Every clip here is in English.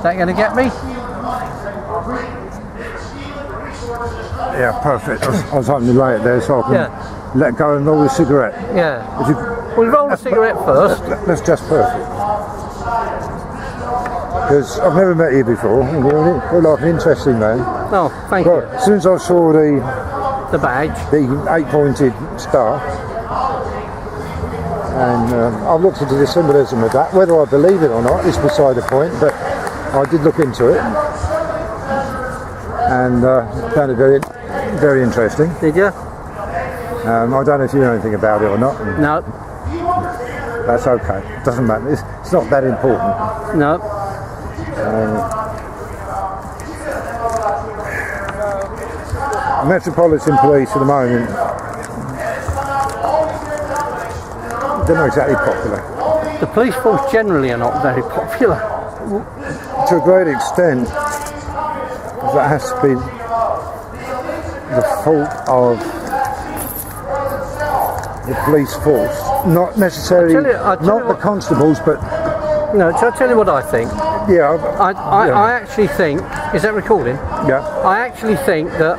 that going to get me? Yeah, perfect. I was hoping to lay it there so I can let go and roll the cigarette. Yeah. We'll roll the cigarette first. That's just perfect. Because I've never met you before. You're like an interesting man. Oh, thank you. As soon as I saw the badge, the 8-pointed star, and I've looked into the symbolism of that. Whether I believe it or not is beside the point, but I did look into it and found it very, very interesting. Did you? I don't know if you know anything about it or not. No. That's okay. Doesn't matter. It's not that important. No. Metropolitan Police at the moment, they're not exactly popular. The police force generally are not very popular. To a great extent, that has to be the fault of the police force, not necessarily, not the constables, but... No, shall I tell you what I think? Yeah. I actually think, is that recording? Yeah. I actually think that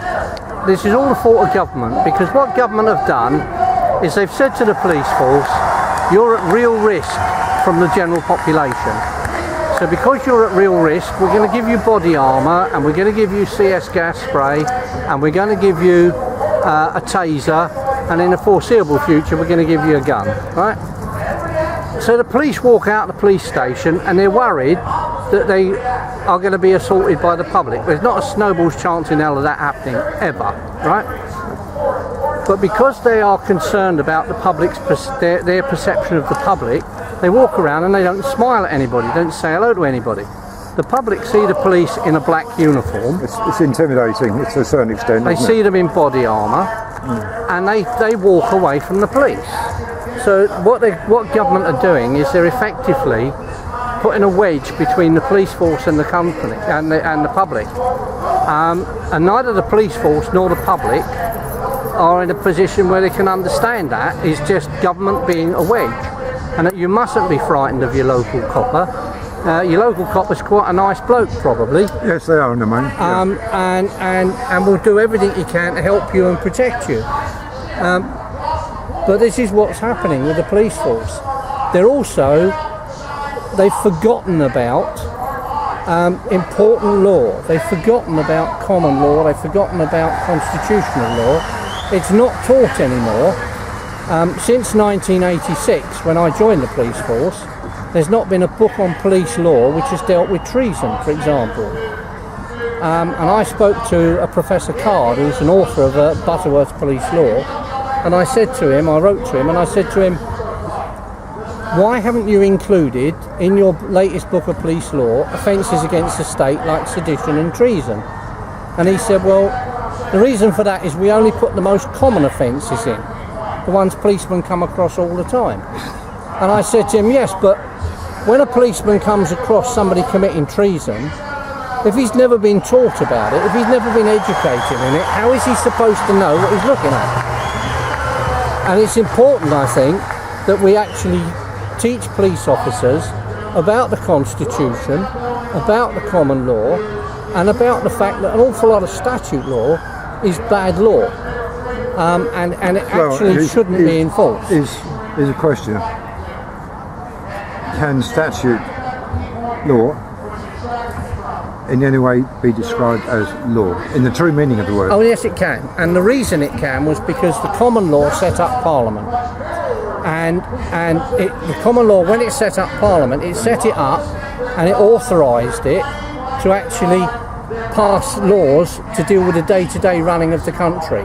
this is all the fault of government, because what government have done is they've said to the police force, you're at real risk from the general population. So because you're at real risk, we're going to give you body armour, and we're going to give you CS gas spray, and we're going to give you a taser, and in the foreseeable future we're going to give you a gun, right? So the police walk out of the police station and they're worried that they are going to be assaulted by the public. There's not a snowball's chance in hell of that happening, ever, right? But because they are concerned about the public's their perception of the public, they walk around and they don't smile at anybody, don't say hello to anybody. The public see the police in a black uniform. It's intimidating to a certain extent. They see them in body armour, and they walk away from the police. So what government are doing is they're effectively putting a wedge between the police force and the company and the public. And neither the police force nor the public are in a position where they can understand that. It's just government being a wedge, and that you mustn't be frightened of your local copper. Your local copper's quite a nice bloke, probably. Yes, they are in the main. And will do everything he can to help you and protect you. But this is what's happening with the police force. They've forgotten about important law. They've forgotten about common law. They've forgotten about constitutional law. It's not taught anymore. Since 1986, when I joined the police force, there's not been a book on police law which has dealt with treason, for example. And I spoke to a Professor Card, who's an author of Butterworth's Police Law, and I wrote to him, and I said to him, why haven't you included in your latest book of police law offences against the state like sedition and treason? And he said, well, the reason for that is we only put the most common offences in, the ones policemen come across all the time. And I said to him, yes, but when a policeman comes across somebody committing treason, if he's never been taught about it, if he's never been educated in it, how is he supposed to know what he's looking at? And it's important, I think, that we actually teach police officers about the Constitution, about the common law, and about the fact that an awful lot of statute law is bad law, and it actually shouldn't be enforced. Is a question. Can statute law in any way be described as law, in the true meaning of the word? Oh yes, it can. And the reason it can was because the common law set up Parliament. And the common law, when it set up Parliament, it set it up and it authorised it to actually pass laws to deal with the day-to-day running of the country.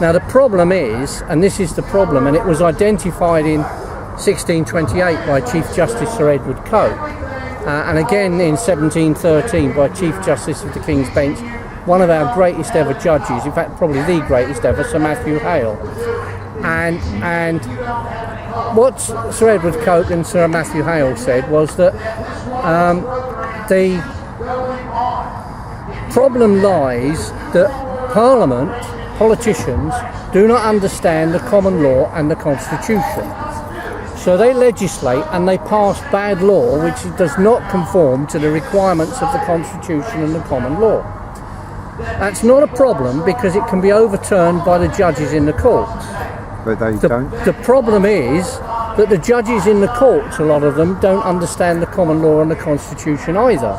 Now the problem is, and this is the problem, and it was identified in 1628 by Chief Justice Sir Edward Coke, and again in 1713 by Chief Justice of the King's Bench, one of our greatest ever judges, in fact probably the greatest ever, Sir Matthew Hale. And what Sir Edward Coke and Sir Matthew Hale said was that the problem lies that Parliament, politicians, do not understand the common law and the Constitution. So they legislate and they pass bad law which does not conform to the requirements of the Constitution and the common law. That's not a problem because it can be overturned by the judges in the courts. But they don't. The problem is that the judges in the courts, a lot of them, don't understand the common law and the Constitution either.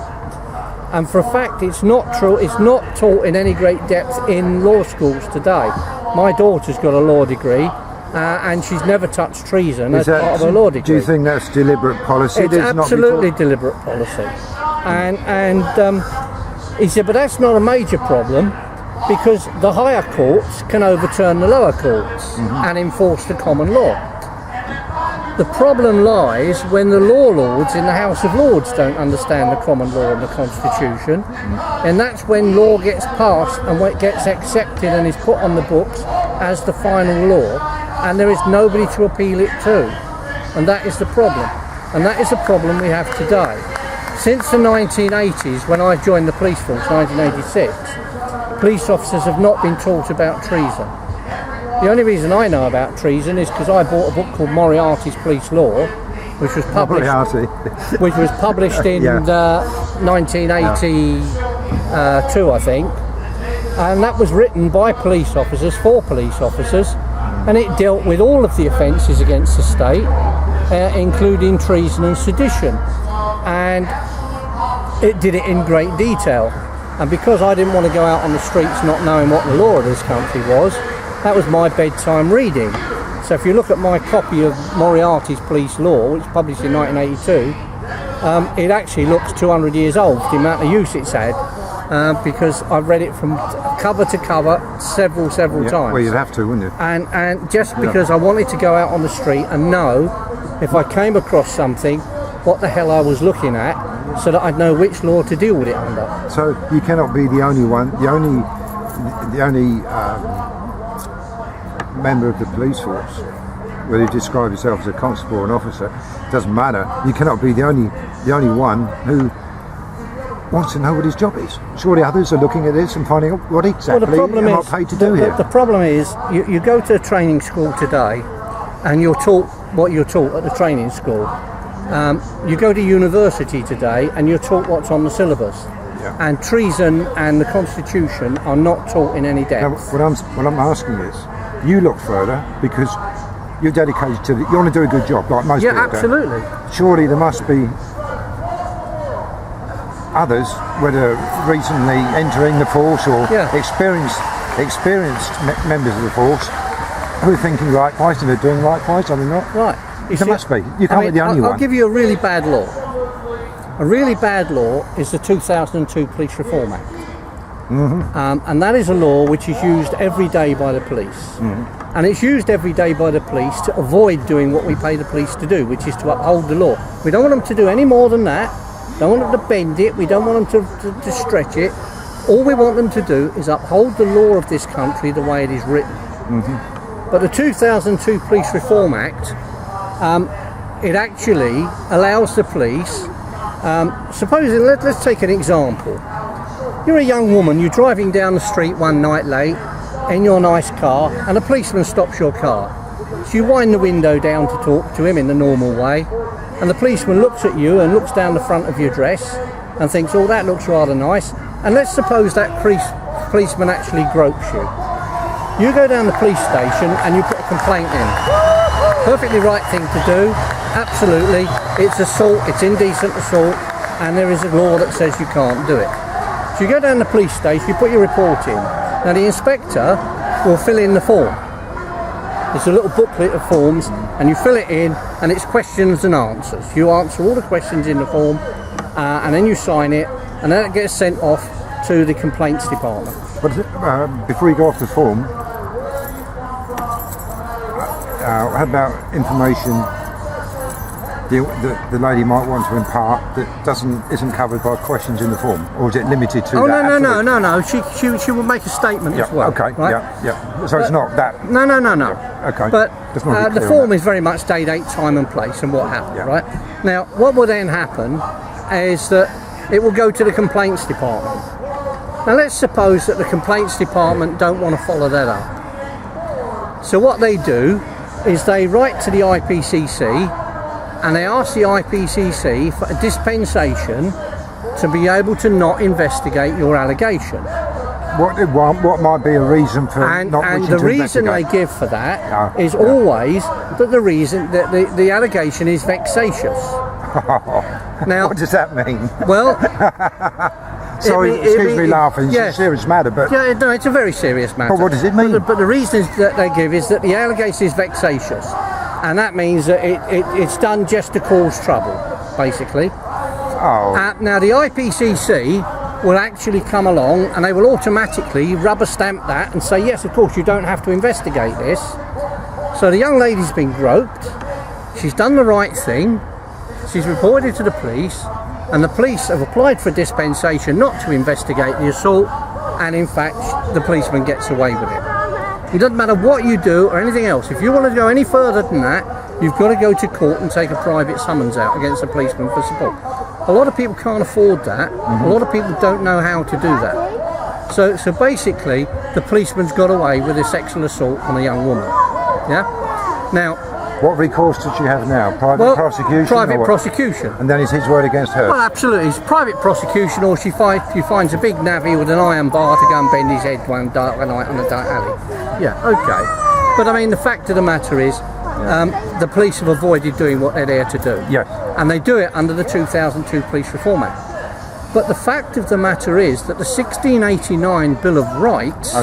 And for a fact, it's not true. It's not taught in any great depth in law schools today. My daughter's got a law degree, and she's never touched treason as part of her law degree. Do you think that's deliberate policy? It's absolutely deliberate policy. And he said, but that's not a major problem because the higher courts can overturn the lower courts and enforce the common law. The problem lies when the law lords in the House of Lords don't understand the common law and the Constitution, and that's when law gets passed and when it gets accepted and is put on the books as the final law, and there is nobody to appeal it to. And that is the problem. And that is the problem we have today. Since the 1980s, when I joined the police force, 1986, police officers have not been taught about treason. The only reason I know about treason is because I bought a book called Moriarty's Police Law, which was published, in 1982, I think, and that was written by police officers for police officers, and it dealt with all of the offences against the state, including treason and sedition, and it did it in great detail. And because I didn't want to go out on the streets not knowing what the law of this country was, that was my bedtime reading. So if you look at my copy of Moriarty's Police Law, which was published in 1982, it actually looks 200 years old, the amount of use it's had, because I've read it from cover to cover several times. Well, you'd have to, wouldn't you? And just because I wanted to go out on the street and know if I came across something, what the hell I was looking at, so that I'd know which law to deal with it under. So you cannot be the only one, the only member of the police force, whether you describe yourself as a constable or an officer, it doesn't matter. You cannot be the only one who wants to know what his job is. Surely others are looking at this and finding out what exactly am I paid to do here. The problem is, you go to a training school today, and you're taught what you're taught at the training school. You go to university today, and you're taught what's on the syllabus. Yeah. And treason and the Constitution are not taught in any depth. Now, what I'm asking is, you look further because you're dedicated to you want to do a good job, like most people do. Yeah, absolutely. Surely there must be others, whether recently entering the force or experienced members of the force, who are thinking likewise and are doing likewise. I mean, not right. There must be. You can't be the only one. I'll give you a really bad law. A really bad law is the 2002 Police Reform Act. And that is a law which is used every day by the police. And it's used every day by the police to avoid doing what we pay the police to do, which is to uphold the law. We don't want them to do any more than that. Don't want them to bend it. We don't want them to stretch it. All we want them to do is uphold the law of this country the way it is written. But the 2002 Police Reform Act, it actually allows the police, supposing, let's take an example. You're a young woman, you're driving down the street one night late in your nice car, and a policeman stops your car. So you wind the window down to talk to him in the normal way, and the policeman looks at you and looks down the front of your dress and thinks, oh, that looks rather nice. And let's suppose that policeman actually gropes you. You go down the police station and you put a complaint in. Perfectly right thing to do, absolutely. It's assault, it's indecent assault, and there is a law that says you can't do it. So you go down the police station, you put your report in. Now the inspector will fill in the form. It's a little booklet of forms, and you fill it in, and it's questions and answers. You answer all the questions in the form, and then you sign it, and then it gets sent off to the complaints department. But before you go off the form, how about information the lady might want to impart that isn't covered by questions in the form, or is it limited to that? No. She will make a statement as well. Okay. Right? Yeah. So it's not that. No. Yeah, okay. But the form is very much date, time, and place, and what happened. Yeah. Right. Now, what will then happen is that it will go to the complaints department. Now, let's suppose that the complaints department don't want to follow that up. So what they do is they write to the IPCC and they asked the IPCC for a dispensation to be able to not investigate your allegation. What they want, what might be a reason for not wishing to the reason they investigate? give for that is always that the reason that the allegation is vexatious. Now, what does that mean? Well, sorry, excuse me laughing, it's a serious matter, but... Yeah, no, it's a very serious matter. But what does it mean? But the reasons that they give is that the allegation is vexatious, and that means that it's done just to cause trouble, basically. Oh. Now, the IPCC will actually come along and they will automatically rubber stamp that and say, yes, of course, you don't have to investigate this. So the young lady's been groped, she's done the right thing, she's reported to the police, and the police have applied for dispensation not to investigate the assault, and in fact the policeman gets away with it. It doesn't matter what you do or anything else. If you want to go any further than that, you've got to go to court and take a private summons out against a policeman for support. A lot of people can't afford that. A lot of people don't know how to do that. So basically, the policeman's got away with a sexual assault on a young woman. Yeah. Now, what recourse does she have now? Private prosecution? Private prosecution. And then it's his word against her? Well, absolutely. It's private prosecution, or she finds a big navvy with an iron bar to go and bend his head one night on a dark alley. Yeah, okay. But I mean, the fact of the matter is, the police have avoided doing what they're there to do. Yes. And they do it under the 2002 Police Reform Act. But the fact of the matter is that the 1689 Bill of Rights,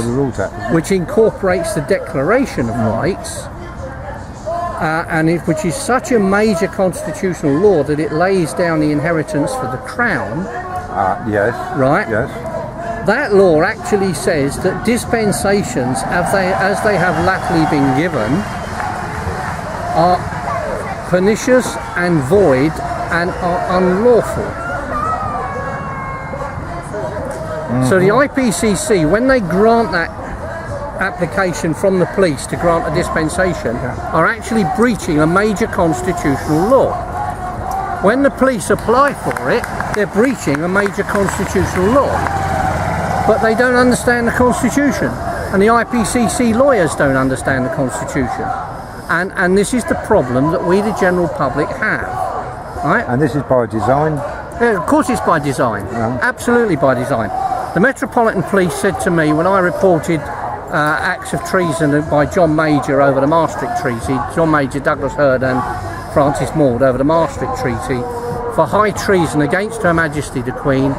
which incorporates the Declaration of Rights, which is such a major constitutional law that it lays down the inheritance for the Crown. Yes. Right? Yes. That law actually says that dispensations, as they have latterly been given, are pernicious and void and are unlawful. So the IPCC, when they grant that application from the police to grant a dispensation, are actually breaching a major constitutional law. When the police apply for it, they're breaching a major constitutional law. But they don't understand the Constitution, and the IPCC lawyers don't understand the Constitution. And this is the problem that we, the general public, have. Right? And this is by design? Yeah, of course it's by design. Absolutely by design. The Metropolitan Police said to me when I reported acts of treason by John Major over the Maastricht Treaty, John Major, Douglas Hurd and Francis Maud over the Maastricht Treaty, for high treason against Her Majesty the Queen,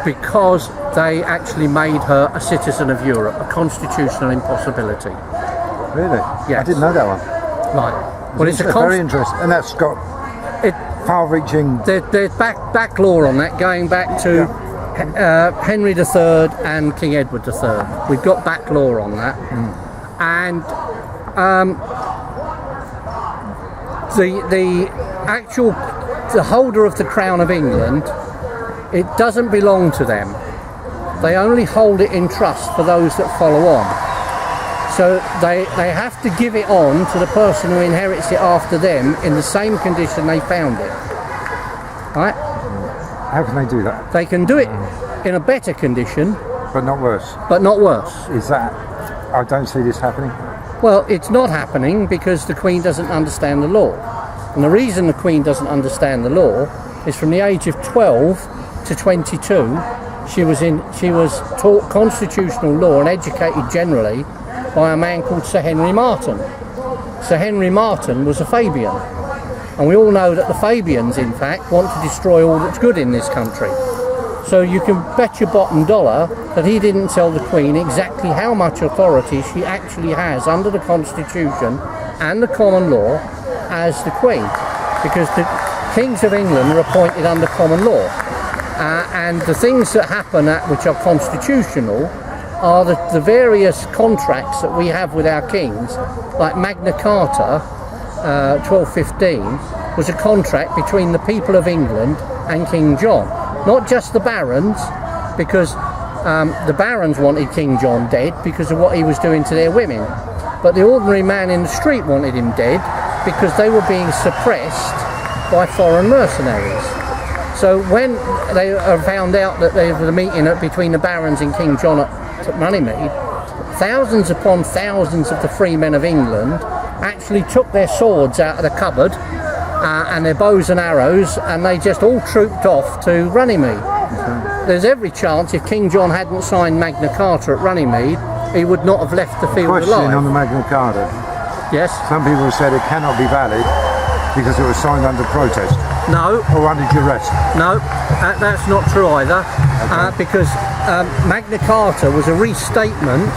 because they actually made her a citizen of Europe, a constitutional impossibility. Really? Yes. I didn't know that one. Right. Well, it's very interesting, and that's got far-reaching. There's back law on that, going back to Henry III and King Edward III. We've got back law on that, and the holder of the Crown of England, it doesn't belong to them. They only hold it in trust for those that follow on. So they have to give it on to the person who inherits it after them in the same condition they found it. Right? How can they do that? They can do it in a better condition. But not worse? But not worse. Is that... I don't see this happening. Well, it's not happening because the Queen doesn't understand the law. And the reason the Queen doesn't understand the law is from the age of 12 to 22, she was taught constitutional law and educated generally by a man called Sir Henry Martin. Sir Henry Martin was a Fabian, and we all know that the Fabians, in fact, want to destroy all that's good in this country. So you can bet your bottom dollar that he didn't tell the Queen exactly how much authority she actually has under the Constitution and the common law as the Queen, because the Kings of England are appointed under common law, and the things that happen which are constitutional are the various contracts that we have with our kings, like Magna Carta 1215 was a contract between the people of England and King John, not just the barons, because the barons wanted King John dead because of what he was doing to their women, but the ordinary man in the street wanted him dead because they were being suppressed by foreign mercenaries. So when they found out that there was a meeting between the barons and King John at Runnymede, thousands upon thousands of the free men of England actually took their swords out of the cupboard and their bows and arrows, and they just all trooped off to Runnymede. There's every chance if King John hadn't signed Magna Carta at Runnymede, he would not have left the field Question alive. on the Magna Carta. Yes? Some people have said it cannot be valid because it was signed under protest No, or under duress. no, that's not true either, because Magna Carta was a restatement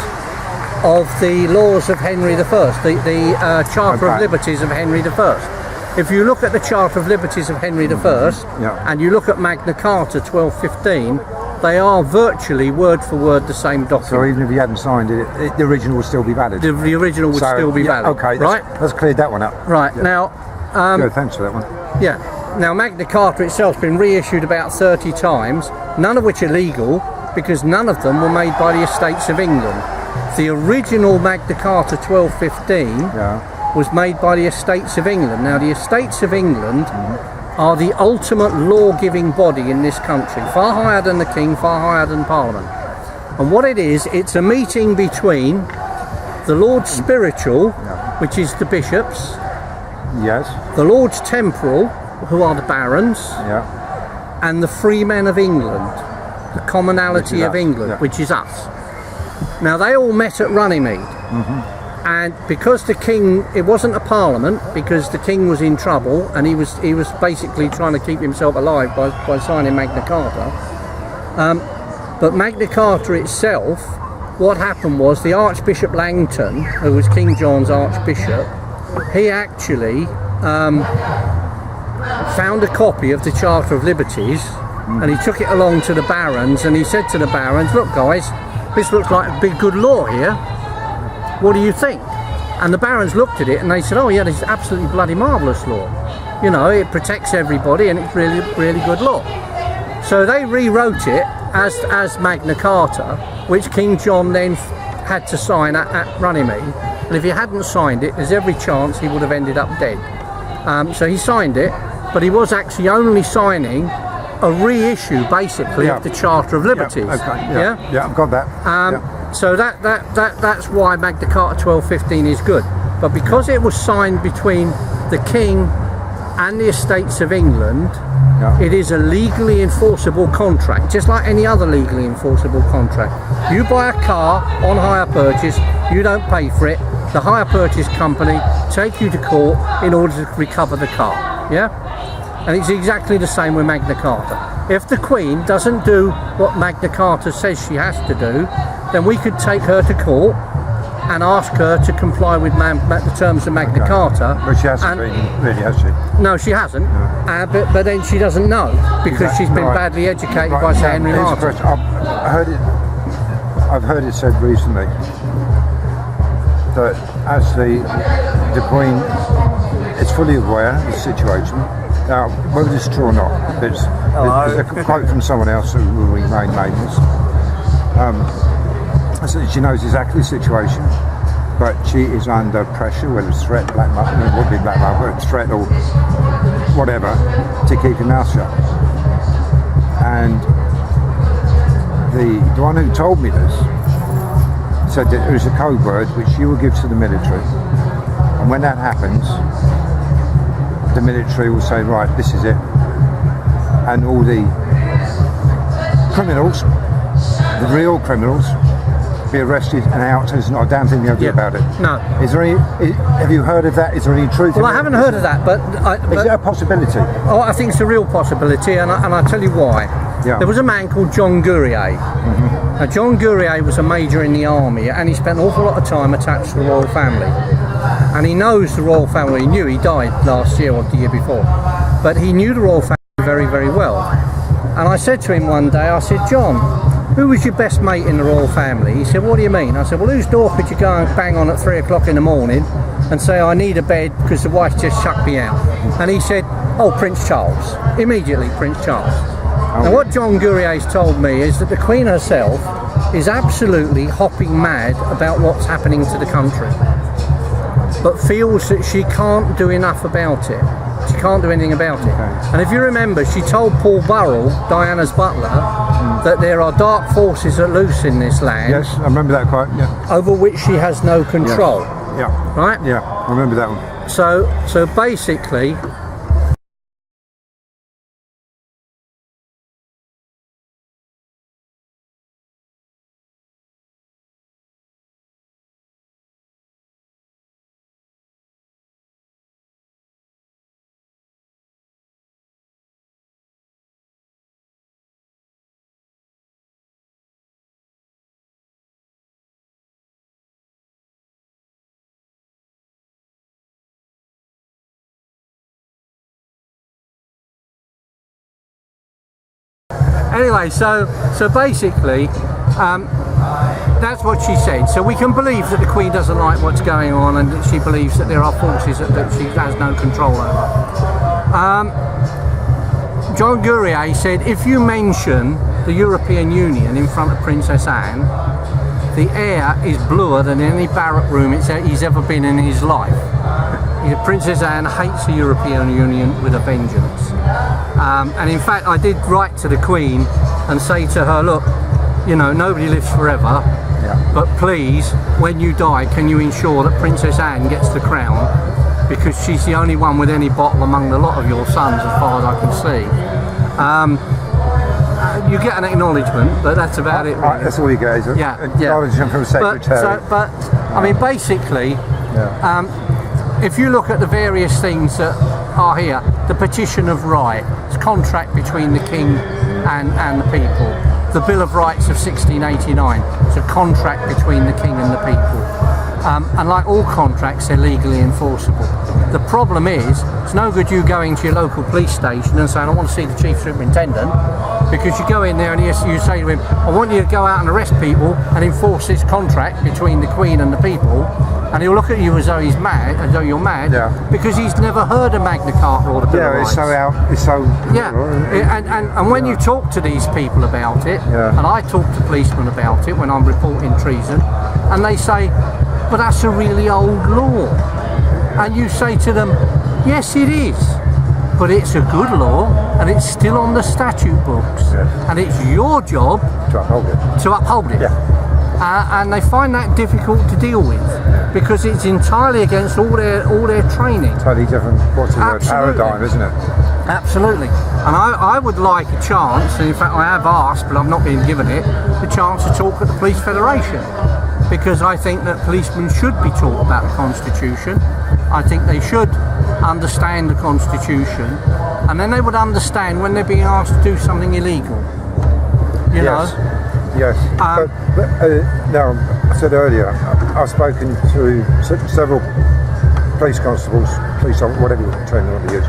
of the laws of Henry I, the Charter of Liberties of Henry I. If you look at the Charter of Liberties of Henry I, and you look at Magna Carta 1215, they are virtually word for word the same document. So even if you hadn't signed it, the original would still be valid? The original would still be valid. Okay, right? That's cleared that one up. Right, Yeah. now... Good, thanks for that one. Yeah. Now, Magna Carta itself's been reissued about 30 times, none of which are legal, because none of them were made by the Estates of England. The original Magna Carta 1215 was made by the Estates of England. Now, the Estates of England are the ultimate law-giving body in this country, far higher than the King, far higher than Parliament. And what it is, it's a meeting between the Lords Spiritual, which is the bishops, Yes. the Lords Temporal, who are the barons, Yeah. and the free men of England, the commonality of us, England, which is us. Now, they all met at Runnymede, and because the King, it wasn't a parliament, because the King was in trouble, and he was basically trying to keep himself alive by signing Magna Carta. But Magna Carta itself, what happened was the Archbishop Langton, who was King John's Archbishop, he actually found a copy of the Charter of Liberties, and he took it along to the barons, and he said to the barons, look guys, this looks like a big good law here, what do you think? And the barons looked at it and they said, oh yeah, this is absolutely bloody marvellous law, you know, it protects everybody and it's really, really good law. So they rewrote it as Magna Carta, which King John then had to sign at Runnymede, and if he hadn't signed it, there's every chance he would have ended up dead. So he signed it, but he was actually only signing a reissue, basically, of the Charter of Liberties. Yeah, I've got that. So that's why Magna Carta 1215 is good. But because it was signed between the King and the Estates of England, it is a legally enforceable contract, just like any other legally enforceable contract. You buy a car on hire purchase, you don't pay for it, the hire purchase company take you to court in order to recover the car. Yeah? And it's exactly the same with Magna Carta. If the Queen doesn't do what Magna Carta says she has to do, then we could take her to court and ask her to comply with the terms of Magna Carta. But she hasn't really, has she? No, she hasn't. No. But then she doesn't know, because she's been badly educated by Sir Henry Martin. I've heard it said recently that as the Queen is fully aware of the situation. Now, whether it's true or not, there's a quote from someone else who will remain nameless. So she knows exactly the situation, but she is under pressure, whether it's threat, blackmail, it would be blackmail, but it's threat or whatever, to keep her mouth shut. And the one who told me this said that it was a code word which you will give to the military, and when that happens, the military will say, right, this is it, and all the criminals, the real criminals, be arrested and out. There's not a damn thing they'll do about it. No. Is there any? Have you heard of that? Is there any truth? Well, I haven't heard of that, but is it a possibility? Oh, I think it's a real possibility, and I'll tell you why. Yeah. There was a man called John Gourier. Now, John Gourier was a major in the army, and he spent an awful lot of time attached to the royal family. And he knows the royal family. He knew he died last year or the year before, but he knew the royal family very, very well. And I said to him one day, I said, John, who was your best mate in the royal family? He said, what do you mean? I said, well, whose door could you go and bang on at 3 o'clock in the morning and say, I need a bed because the wife just chucked me out? And he said, oh, Prince Charles. Immediately, Prince Charles. Now, what John Gourier's told me is that the Queen herself is absolutely hopping mad about what's happening to the country, but feels that she can't do enough about it. She can't do anything about it. And if you remember, she told Paul Burrell, Diana's butler, that there are dark forces at loose in this land. Yes, I remember that quote. Yeah. Over which she has no control. Yeah. Right? Yeah, I remember that one. So basically, Anyway, so basically, that's what she said. So we can believe that the Queen doesn't like what's going on, and that she believes that there are forces that she has no control over. John Gurrier said, if you mention the European Union in front of Princess Anne, the air is bluer than any barrack room he's ever been in his life. Princess Anne hates the European Union with a vengeance. And in fact, I did write to the Queen and say to her, look, you know, nobody lives forever, but please, when you die, can you ensure that Princess Anne gets the crown? Because she's the only one with any bottle among the lot of your sons, as far as I can see. You get an acknowledgement, but that's about it. Really. That's all you get, is it? Yeah. Acknowledgement from the Secretary. But I mean, basically, if you look at the various things that are here, the Petition of Rights, contract between the King and the people, the Bill of Rights of 1689, it's a contract between the King and the people. And like all contracts, they're legally enforceable. The problem is, it's no good you going to your local police station and saying, I want to see the Chief Superintendent, because you go in there and you say to him, I want you to go out and arrest people and enforce this contract between the Queen and the people, and he'll look at you as though he's mad, as though you're mad, because he's never heard of Magna Carta or the Bill of Rights. And when you talk to these people about it, and I talk to policemen about it when I'm reporting treason, and they say, but that's a really old law. And you say to them, yes it is, but it's a good law and it's still on the statute books, and it's your job to uphold it. And they find that difficult to deal with, because it's entirely against all their training. Totally different paradigm, isn't it? Absolutely. And I would like a chance, and in fact I have asked, but I've not been given it, the chance to talk at the Police Federation, because I think that policemen should be taught about the Constitution. I think they should understand the Constitution, and then they would understand when they're being asked to do something illegal. You know? Yes. Now, I said earlier, I've spoken to several police constables, police officers, whatever term you want to use.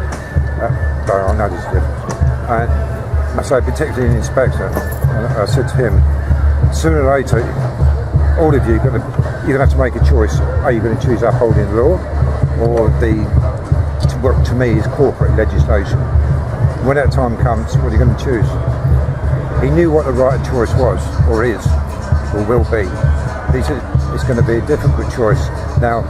But I know there's a difference. And I say particularly an inspector, and I said to him, sooner or later, all of you, you're going to have to make a choice. Are you going to choose upholding the law, or what to me is corporate legislation? When that time comes, what are you going to choose? He knew what the right choice was, or is, or will be. He said it's going to be a difficult choice. Now,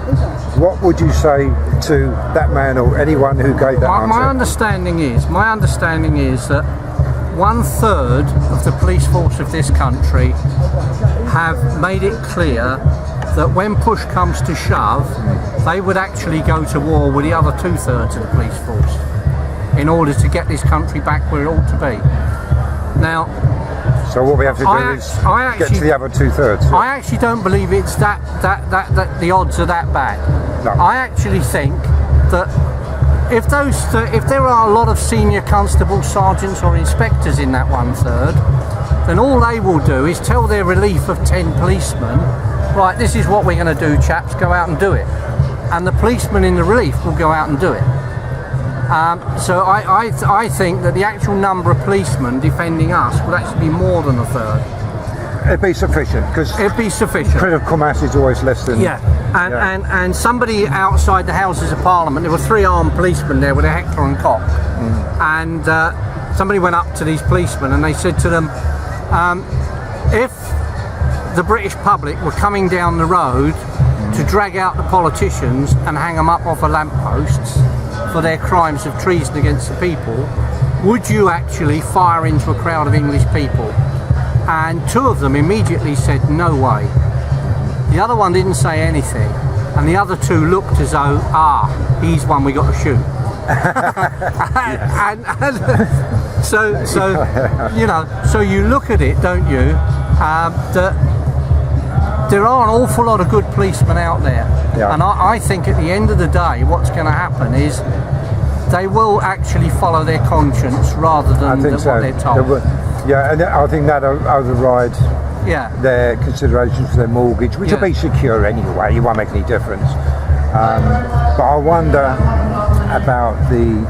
what would you say to that man or anyone who gave that answer? My understanding is that 1/3 of the police force of this country have made it clear that when push comes to shove, they would actually go to war with the other 2/3 of the police force in order to get this country back where it ought to be. Now, so what we have to do is get to the other 2/3. I actually don't believe it's that the odds are that bad. No. I actually think that if there are a lot of senior constables, sergeants or inspectors in that 1/3, then all they will do is tell their relief of 10 policemen, right, this is what we're going to do, chaps, go out and do it. And the policemen in the relief will go out and do it. So I think that the actual number of policemen defending us would actually be more than 1/3. It'd be sufficient, because critical mass is always less than... And somebody outside the Houses of Parliament, there were 3 armed policemen there with a Hector and Cock, and somebody went up to these policemen and they said to them, if the British public were coming down the road to drag out the politicians and hang them up off of lampposts for their crimes of treason against the people, would you actually fire into a crowd of English people? And 2 of them immediately said, no way. The other one didn't say anything, and the other 2 looked as though, he's one we got to shoot. So you look at it, don't you, that there are an awful lot of good policemen out there. And I think at the end of the day, what's going to happen is they will actually follow their conscience rather than what they're told. And I think that'll override their considerations for their mortgage, which will be secure anyway. It won't make any difference. But I wonder about the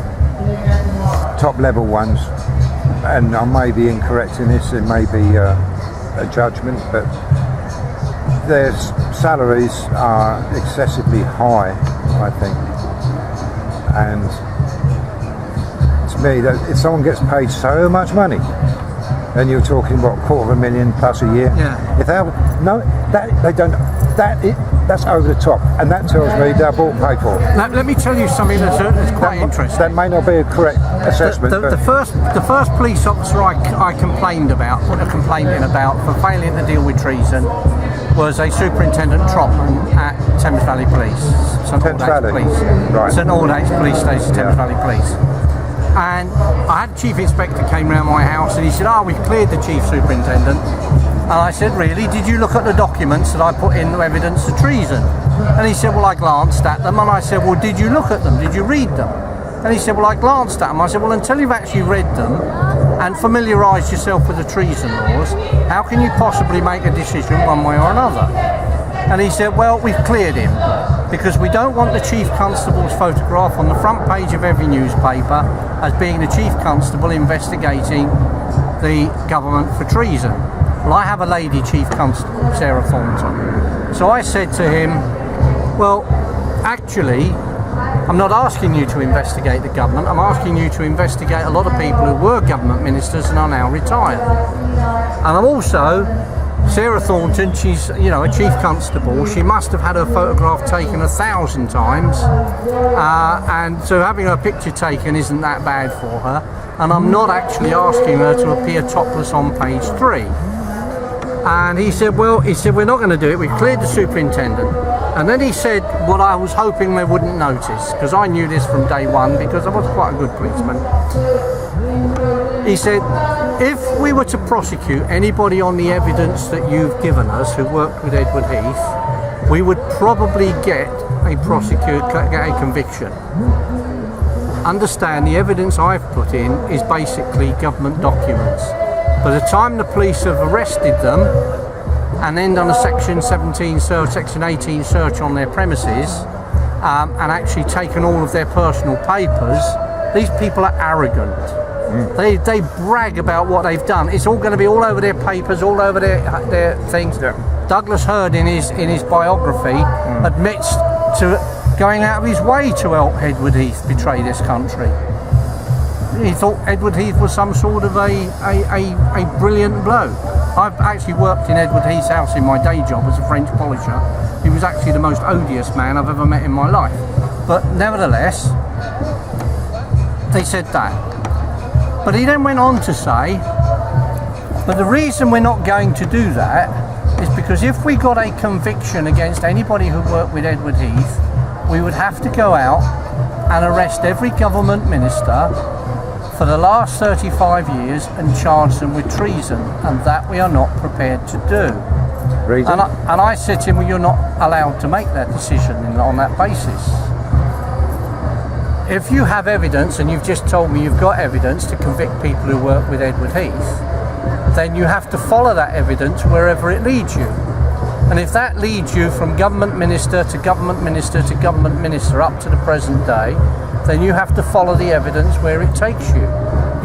top level ones and I may be incorrect in this, it may be a judgment, but their salaries are excessively high, I think. And to me, that if someone gets paid so much money, and you're talking what, $250,000 plus a year, Yeah. if they have, no, that they don't, that's over the top, and that tells me they're bought and paid for. Let me tell you something that's quite interesting. That may not be a correct assessment. The first police officer I complained about, put a complaint in about for failing to deal with treason, was a Superintendent Trotman at Thames Valley Police. Thames Valley? Police. Right. St Aldhates Police Station, Thames Valley Police. And I had Chief Inspector came round my house and he said, we've cleared the Chief Superintendent. And I said, really? Did you look at the documents that I put in evidence of treason? And he said, well, I glanced at them. And I said, well, did you look at them? Did you read them? And he said, well, I glanced at them. I said, well, until you've actually read them and familiarised yourself with the treason laws, how can you possibly make a decision one way or another? And he said, well, we've cleared him because we don't want the Chief Constable's photograph on the front page of every newspaper as being the Chief Constable investigating the government for treason. Well, I have a lady Chief Constable, Sarah Thornton. So I said to him, well, actually, I'm not asking you to investigate the government, I'm asking you to investigate a lot of people who were government ministers and are now retired. And I'm also, Sarah Thornton, she's a Chief Constable, she must have had her photograph taken 1,000 times, and so having her picture taken isn't that bad for her, and I'm not actually asking her to appear topless on page 3. And he said, we're not going to do it, we've cleared the superintendent. And then he said what I was hoping they wouldn't notice, because I knew this from day one, because I was quite a good policeman. He said, if we were to prosecute anybody on the evidence that you've given us who worked with Edward Heath, we would probably get a conviction. Understand, the evidence I've put in is basically government documents. By the time the police have arrested them and then done a Section 17 search, Section 18 search on their premises, and actually taken all of their personal papers, these people are arrogant. They brag about what they've done. It's all going to be all over their papers, all over their things. Yeah. Douglas Hurd in his biography admits to going out of his way to help Edward Heath betray this country. He thought Edward Heath was some sort of a brilliant bloke. I've actually worked in Edward Heath's house in my day job as a French polisher. He was actually the most odious man I've ever met in my life. But nevertheless, they said that. But he then went on to say, but the reason we're not going to do that is because if we got a conviction against anybody who worked with Edward Heath, we would have to go out and arrest every government minister for the last 35 years and charge them with treason, and that we are not prepared to do. Reason? And I said to him, well, you're not allowed to make that decision on that basis. If you have evidence, and you've just told me you've got evidence to convict people who work with Edward Heath, then you have to follow that evidence wherever it leads you. And if that leads you from government minister to government minister to government minister up to the present day, then you have to follow the evidence where it takes you.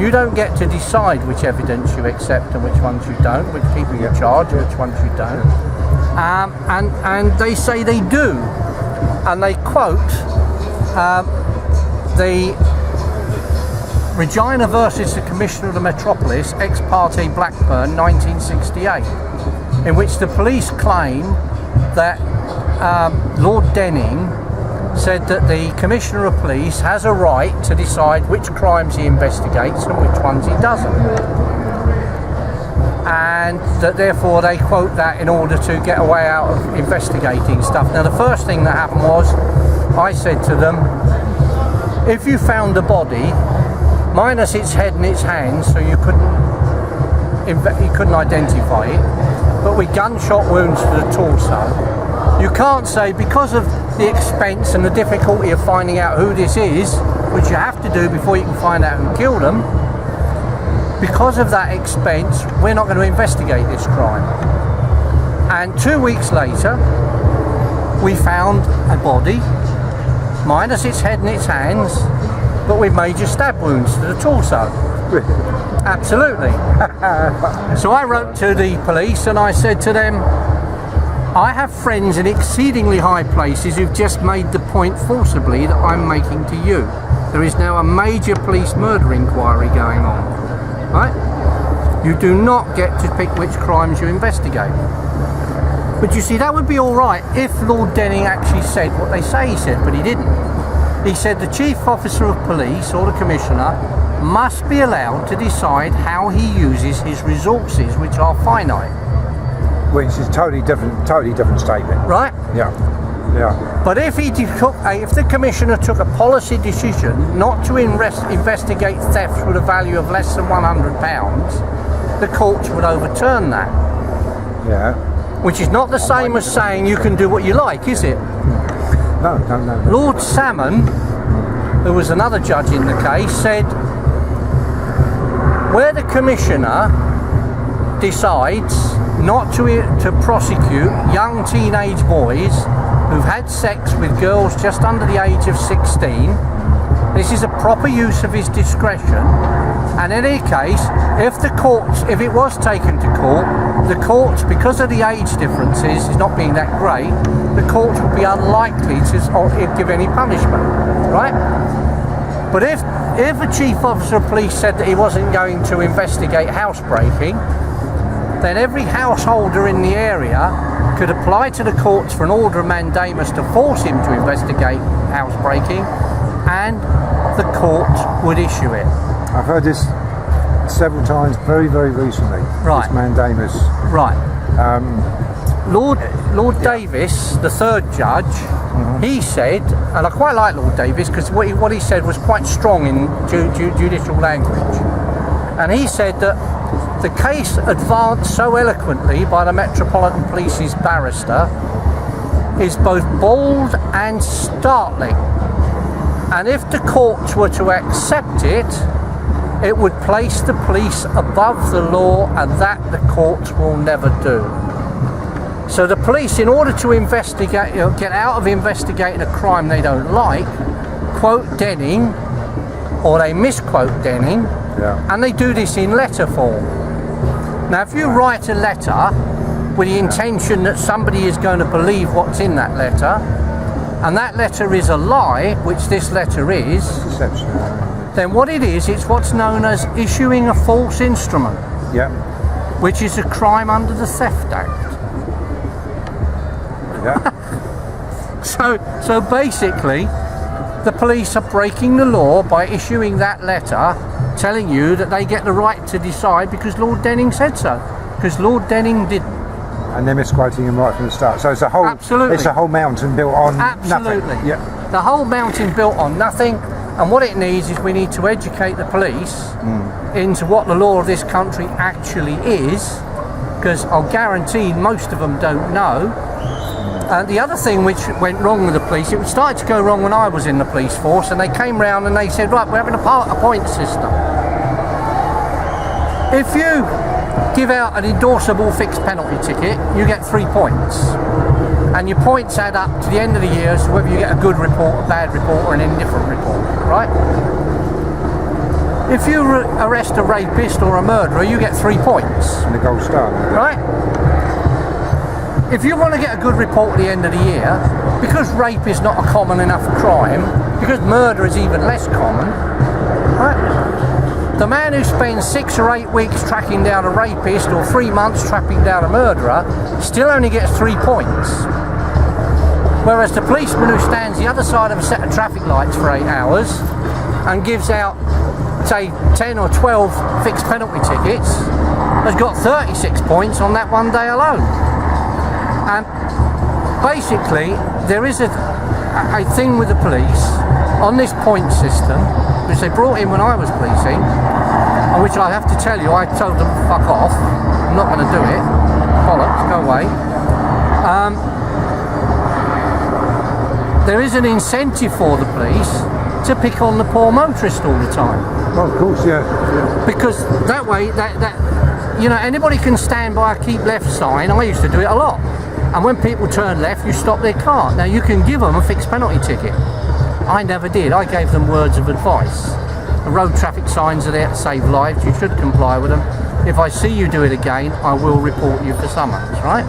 You don't get to decide which evidence you accept and which ones you don't, which people you charge and which ones you don't. And they say they do. And they quote the Regina versus the Commissioner of the Metropolis, ex parte Blackburn, 1968, in which the police claim that Lord Denning said that the Commissioner of Police has a right to decide which crimes he investigates and which ones he doesn't. And that therefore they quote that in order to get away out of investigating stuff. Now the first thing that happened was, I said to them, if you found a body, minus its head and its hands, so you couldn't identify it, but with gunshot wounds to the torso, you can't say, because of the expense and the difficulty of finding out who this is, which you have to do before you can find out who killed them, because of that expense, we're not going to investigate this crime. And 2 weeks later, we found a body, minus its head and its hands, but with major stab wounds to the torso. Absolutely. So I wrote to the police and I said to them, I have friends in exceedingly high places who've just made the point forcibly that I'm making to you. There is now a major police murder inquiry going on. Right? You do not get to pick which crimes you investigate. But you see, that would be all right if Lord Denning actually said what they say he said, but he didn't. He said the Chief Officer of Police or the Commissioner must be allowed to decide how he uses his resources, which are finite. Which is totally different statement. Right? Yeah. But if if the Commissioner took a policy decision not to investigate thefts with a value of less than £100, the courts would overturn that. Yeah. Which is not the same as saying you can do what you like, is it? No. Lord Salmon, who was another judge in the case, said where the Commissioner decides not to prosecute young teenage boys who've had sex with girls just under the age of 16, this is a proper use of his discretion. And in any case, if it was taken to court, the courts, because of the age differences, is not being that great, the courts would be unlikely to give any punishment, right? But if a Chief Officer of Police said that he wasn't going to investigate housebreaking, then every householder in the area could apply to the courts for an order of mandamus to force him to investigate housebreaking, and the court would issue it. I've heard this several times very, very recently. Right. This mandamus. Right. Lord Davis, the third judge, he said, and I quite like Lord Davis because what he said was quite strong in judicial language, and he said that the case advanced so eloquently by the Metropolitan Police's barrister is both bold and startling, and if the courts were to accept it, it would place the police above the law, and that the courts will never do. So the police, in order to investigate, get out of investigating a crime they don't like, quote Denning, or they misquote Denning, and they do this in letter form. Now, if you write a letter with the intention that somebody is going to believe what's in that letter, and that letter is a lie, which this letter is, Deception. then what it is, it's what's known as issuing a false instrument, which is a crime under the Theft Act. So basically, the police are breaking the law by issuing that letter telling you that they get the right to decide because Lord Denning said so, because Lord Denning didn't. And they're misquoting him right from the start. So it's a whole mountain built on nothing. Yeah. The whole mountain built on nothing, and what it needs is we need to educate the police into what the law of this country actually is, because I'll guarantee most of them don't know. And the other thing which went wrong with the police, it started to go wrong when I was in the police force, and they came round and they said, right, we're having a point system. If you give out an endorsable fixed penalty ticket, you get 3 points. And your points add up to the end of the year as to whether you get a good report, a bad report, or an indifferent report, right? If you arrest a rapist or a murderer, you get 3 points. And the gold star. Right? If you want to get a good report at the end of the year, because rape is not a common enough crime, because murder is even less common, right? The man who spends 6 or 8 weeks tracking down a rapist or 3 months tracking down a murderer still only gets 3 points. Whereas the policeman who stands the other side of a set of traffic lights for 8 hours and gives out, say, 10 or 12 fixed penalty tickets has got 36 points on that one day alone. And basically, there is a thing with the police on this point system, which they brought in when I was policing, and which I have to tell you, I told them fuck off, I'm not going to do it, bollocks, go away. There is an incentive for the police to pick on the poor motorist all the time. Well, of course, yeah. Because that way, anybody can stand by a keep left sign. I used to do it a lot. And when people turn left, you stop their car. Now, you can give them a fixed penalty ticket. I never did. I gave them words of advice. The road traffic signs are there to save lives. You should comply with them. If I see you do it again, I will report you for summons, right?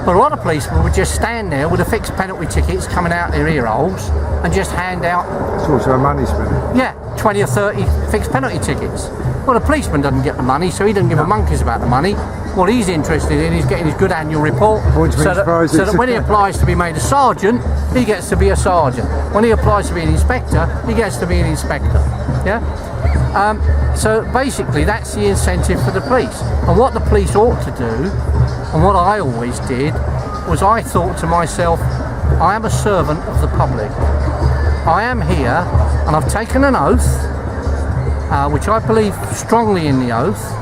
But a lot of policemen would just stand there with the fixed penalty tickets coming out their ear holes and just hand out... It's also a money spinner. Yeah, 20 or 30 fixed penalty tickets. Well, the policeman doesn't get the money, so he doesn't give a monkeys about the money. What he's interested in is getting his good annual report, so that when he applies to be made a sergeant, he gets to be a sergeant. When he applies to be an inspector, he gets to be an inspector. Yeah. So basically, that's the incentive for the police. And what the police ought to do, and what I always did, was I thought to myself, I am a servant of the public. I am here, and I've taken an oath, which I believe strongly in the oath.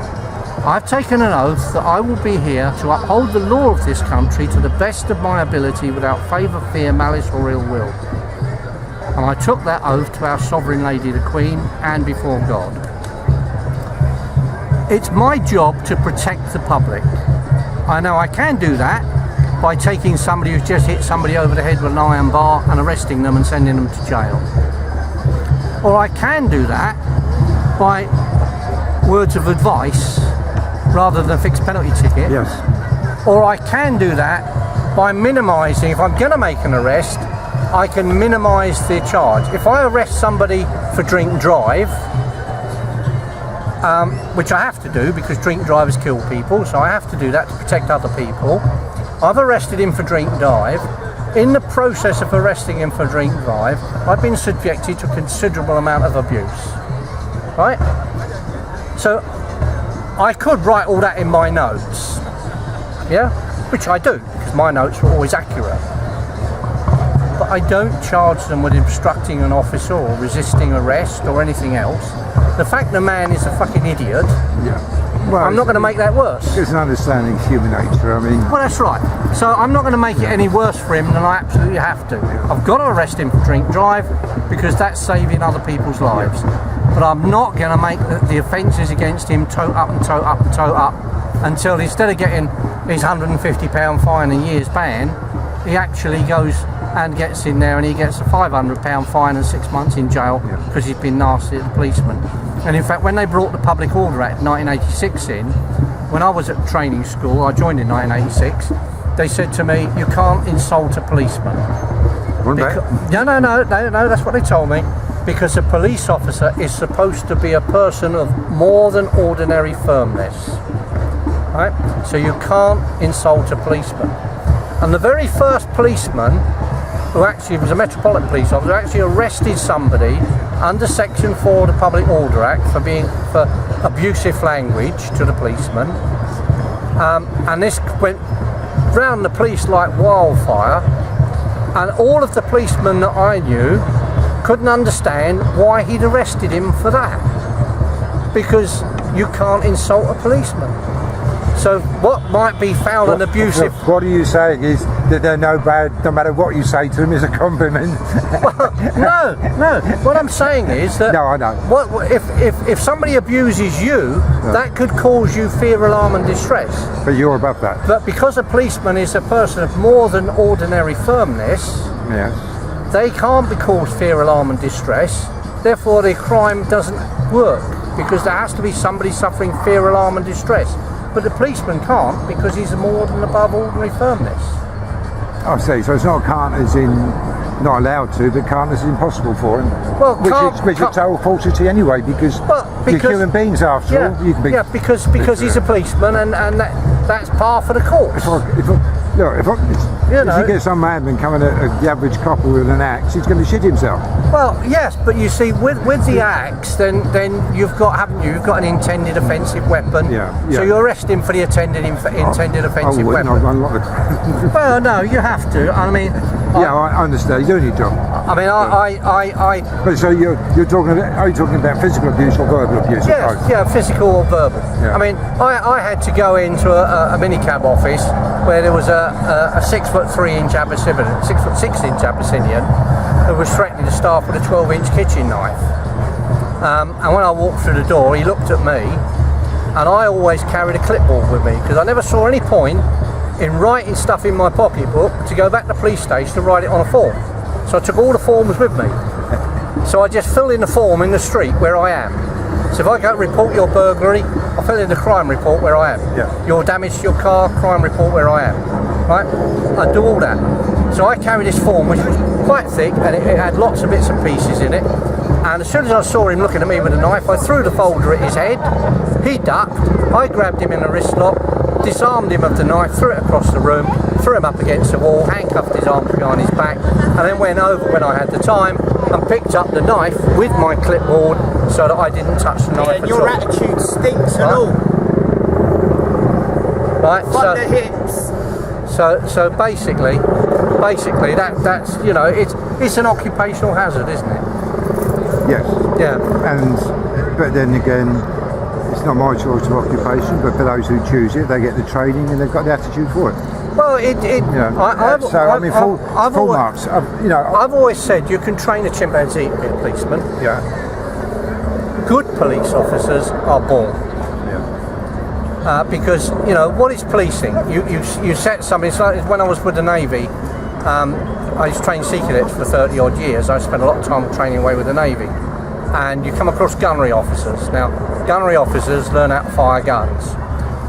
I've taken an oath that I will be here to uphold the law of this country to the best of my ability without favour, fear, malice or ill will. And I took that oath to our Sovereign Lady the Queen and before God. It's my job to protect the public. I know I can do that by taking somebody who's just hit somebody over the head with an iron bar and arresting them and sending them to jail. Or I can do that by words of advice rather than a fixed penalty ticket. Yes. Or I can do that by minimising, if I'm going to make an arrest, I can minimise the charge. If I arrest somebody for drink drive, which I have to do because drink drivers kill people, so I have to do that to protect other people. I've arrested him for drink drive. In the process of arresting him for drink drive, I've been subjected to a considerable amount of abuse. Right? So I could write all that in my notes, yeah, which I do, because my notes were always accurate. But I don't charge them with obstructing an officer or resisting arrest or anything else. The fact the man is a fucking idiot, well, I'm not going to make that worse. It's an understanding of human nature, I mean... Well, that's right. So I'm not going to make it any worse for him than I absolutely have to. I've got to arrest him for drink drive because that's saving other people's lives. But I'm not going to make the offences against him tote up and tote up and tote up until instead of getting his £150 fine and a year's ban, he actually goes and gets in there and he gets a £500 fine and 6 months in jail because he's been nasty at the policeman. And in fact, when they brought the Public Order Act 1986 in, when I was at training school, I joined in 1986, they said to me, you can't insult a policeman. No, that's what they told me. Because a police officer is supposed to be a person of more than ordinary firmness. Right? So you can't insult a policeman. And the very first policeman, who actually was a Metropolitan Police officer, actually arrested somebody under Section 4 of the Public Order Act for abusive language to the policeman. And this went round the police like wildfire. And all of the policemen that I knew couldn't understand why he'd arrested him for that. Because you can't insult a policeman. So what might be foul and abusive... What are you saying is that they're no bad, no matter what you say to them is a compliment? Well, no. What I'm saying is that... No, I know. If somebody abuses you, that could cause you fear, alarm and distress. But you're above that. But because a policeman is a person of more than ordinary firmness, they can't be caused fear, alarm and distress. Therefore, their crime doesn't work because there has to be somebody suffering fear, alarm and distress. But the policeman can't because he's more than above ordinary firmness. I see, so it's not can't as in not allowed to, but can't as impossible for him. Well, which is total falsity anyway, because you're human beings after all. You can be, because he's a policeman and that's par for the course. If you get some madman coming at the average copper with an axe, he's going to shit himself. Well, yes, but you see, with the axe, then you've got, haven't you? You've got an intended offensive weapon. So you arrest him for the intended offensive weapon. Well, no, you have to. I mean. I understand. You're doing your job. I mean, But so you're talking about? Are you talking about physical abuse or verbal abuse? Yeah, physical or verbal. Yeah. I mean, I had to go into a minicab office where there was a 6'3" Abyssinian, 6'6" Abyssinian, who was threatening the staff with a 12-inch kitchen knife. And when I walked through the door, he looked at me, and I always carried a clipboard with me because I never saw any point in writing stuff in my pocketbook to go back to the police station to write it on a form. So I took all the forms with me. So I just fill in the form in the street where I am. So if I go report your burglary, I fill in the crime report where I am. Yeah. Your damage to your car, crime report where I am. Right? I do all that. So I carry this form, which was quite thick, and it had lots of bits and pieces in it. And as soon as I saw him looking at me with a knife, I threw the folder at his head. He ducked. I grabbed him in a wrist lock, disarmed him of the knife, threw it across the room, threw him up against the wall, handcuffed his arms behind his back, and then went over when I had the time and picked up the knife with my clipboard so that I didn't touch the knife at all. Your attitude stinks and all. Right, Fuck the hips. so basically that's you know, it's an occupational hazard, isn't it? Yes. Yeah. But then again, it's not my choice of occupation, but for those who choose it, they get the training and they've got the attitude for it. Well, full marks. I've always said you can train a chimpanzee to be a policeman. Yeah. Good police officers are born. Yeah. Because you know what is policing. You set something. It's like when I was with the Navy. I used to train sea cadets for 30 odd years. I spent a lot of time training away with the Navy, and you come across gunnery officers. Now, gunnery officers learn how to fire guns,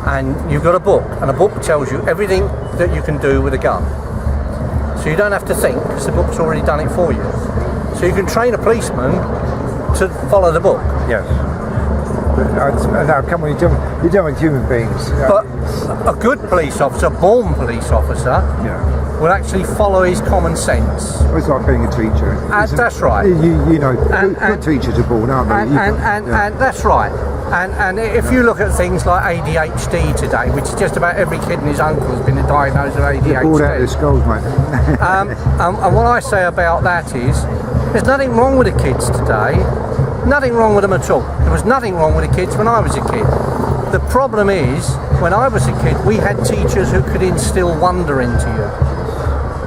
and you've got a book, and a book tells you everything that you can do with a gun. So you don't have to think, because the book's already done it for you. So you can train a policeman to follow the book. Yes. But now, come on, you're dealing with human beings. But a good police officer, born police officer, will actually follow his common sense. Well, it's like being a teacher. That's right. You know, good teachers are born, aren't they? And that's right. And if you look at things like ADHD today, which is just about every kid and his uncle has been diagnosed with ADHD. They're bored out of the schools, mate. And what I say about that is, there's nothing wrong with the kids today. Nothing wrong with them at all. There was nothing wrong with the kids when I was a kid. The problem is, when I was a kid, we had teachers who could instill wonder into you.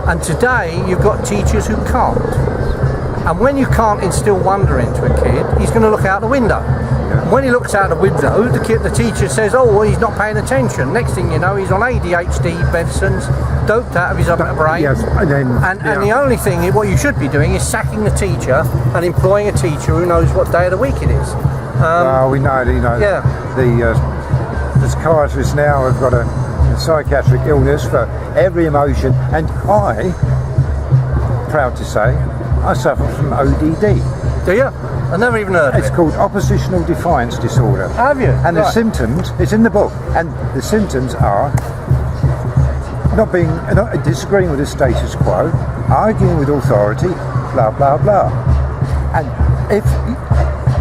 And today, you've got teachers who can't. And when you can't instill wonder into a kid, he's going to look out the window. And when he looks out the window, the teacher says, oh, well, he's not paying attention. Next thing you know, he's on ADHD medicines, doped out of his brain. Yes, and the only thing, what you should be doing is sacking the teacher and employing a teacher who knows what day of the week it is. Well, we know, the psychiatrists now have got a psychiatric illness for every emotion, and I, proud to say, I suffer from ODD. Do you? I've never even heard of it. It's called oppositional defiance disorder. Have you? And the symptoms, it's in the book, and the symptoms are not disagreeing with the status quo, arguing with authority, blah, blah, blah. And if,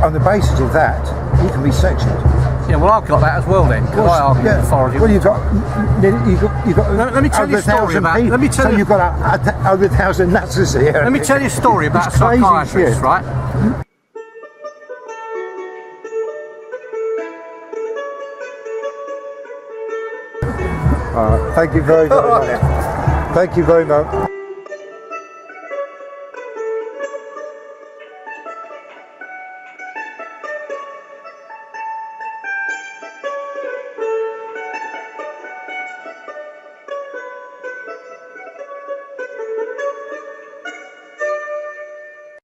on the basis of that, you can be sectioned. Yeah, well, I've got that as well then, because I argue with authority. Well, you've got let me tell you a story about. Let me tell you. You've got over 1,000 nuts here. Let me tell you a story about a psychiatrist, right? Thank you very much. Thank you very much.